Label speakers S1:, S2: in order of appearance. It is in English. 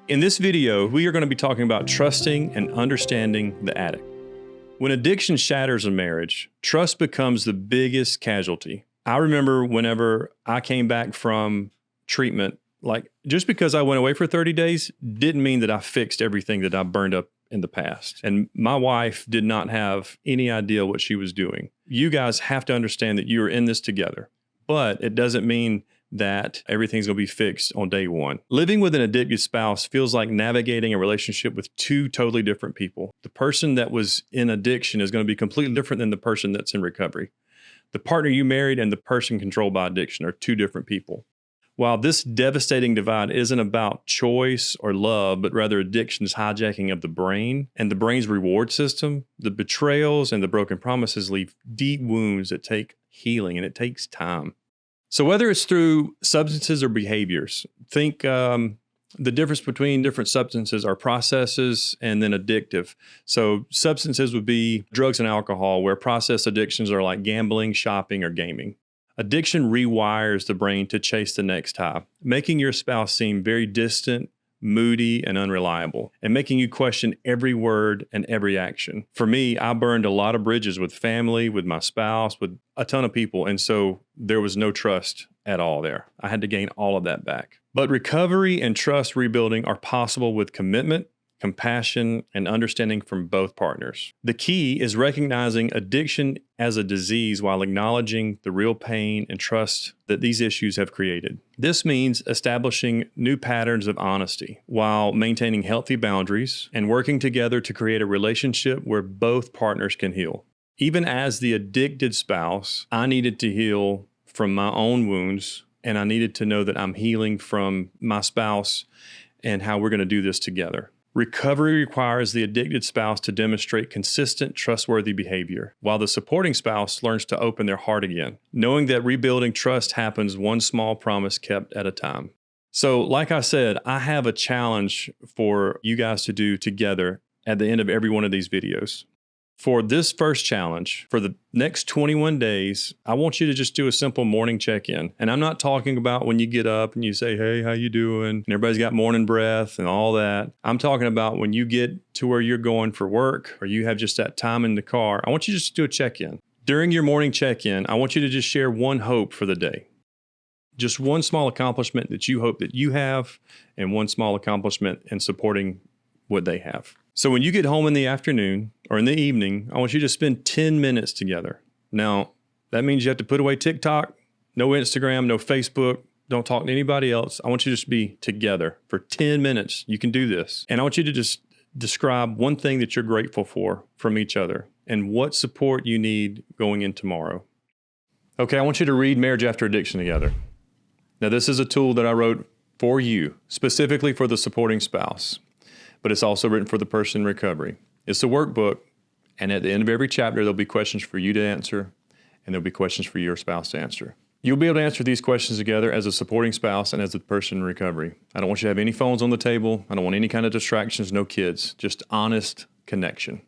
S1: In this video, we are going to be talking about trusting and understanding the addict. When addiction shatters a marriage, trust becomes the biggest casualty. I remember whenever I came back from treatment, like just because I went away for 30 days didn't mean that I fixed everything that I burned up in the past. And my wife did not have any idea what she was doing. You guys have to understand that you are in this together, but it doesn't mean that everything's going to be fixed on day one. Living with an addicted spouse feels like navigating a relationship with two totally different people. The person that was in addiction is going to be completely different than the person that's in recovery. The partner you married and the person controlled by addiction are two different people. While this devastating divide isn't about choice or love, but rather addiction's hijacking of the brain and the brain's reward system, the betrayals and the broken promises leave deep wounds that take healing, and it takes time. So whether it's through substances or behaviors, think the difference between different substances are processes and then addictive. So substances would be drugs and alcohol, where process addictions are like gambling, shopping, or gaming. Addiction rewires the brain to chase the next high, making your spouse seem very distant, moody, and unreliable, and making you question every word and every action. For me, I burned a lot of bridges with family, with my spouse, with a ton of people, and so there was no trust at all there. I had to gain all of that back. But recovery and trust rebuilding are possible with commitment, compassion, and understanding from both partners. The key is recognizing addiction as a disease while acknowledging the real pain and trust that these issues have created. This means establishing new patterns of honesty while maintaining healthy boundaries and working together to create a relationship where both partners can heal. Even as the addicted spouse, I needed to heal from my own wounds, and I needed to know that I'm healing from my spouse and how we're going to do this together. Recovery requires the addicted spouse to demonstrate consistent, trustworthy behavior, while the supporting spouse learns to open their heart again, knowing that rebuilding trust happens one small promise kept at a time. So, like I said, I have a challenge for you guys to do together at the end of every one of these videos. For this first challenge, for the next 21 days, I want you to just do a simple morning check-in. And I'm not talking about when you get up and you say, hey, how you doing? And everybody's got morning breath and all that. I'm talking about when you get to where you're going for work or you have just that time in the car. I want you just to do a check-in. During your morning check-in, I want you to just share one hope for the day. Just one small accomplishment that you hope that you have and one small accomplishment in supporting what they have. So when you get home in the afternoon or in the evening, I want you to spend 10 minutes together. Now, that means you have to put away TikTok, no Instagram, no Facebook, don't talk to anybody else. I want you to just be together for 10 minutes. You can do this. And I want you to just describe one thing that you're grateful for from each other and what support you need going in tomorrow. Okay, I want you to read Marriage After Addiction together. Now, this is a tool that I wrote for you, specifically for the supporting spouse, but it's also written for the person in recovery. It's a workbook, and at the end of every chapter, there'll be questions for you to answer, and there'll be questions for your spouse to answer. You'll be able to answer these questions together as a supporting spouse and as a person in recovery. I don't want you to have any phones on the table. I don't want any kind of distractions, no kids, just honest connection.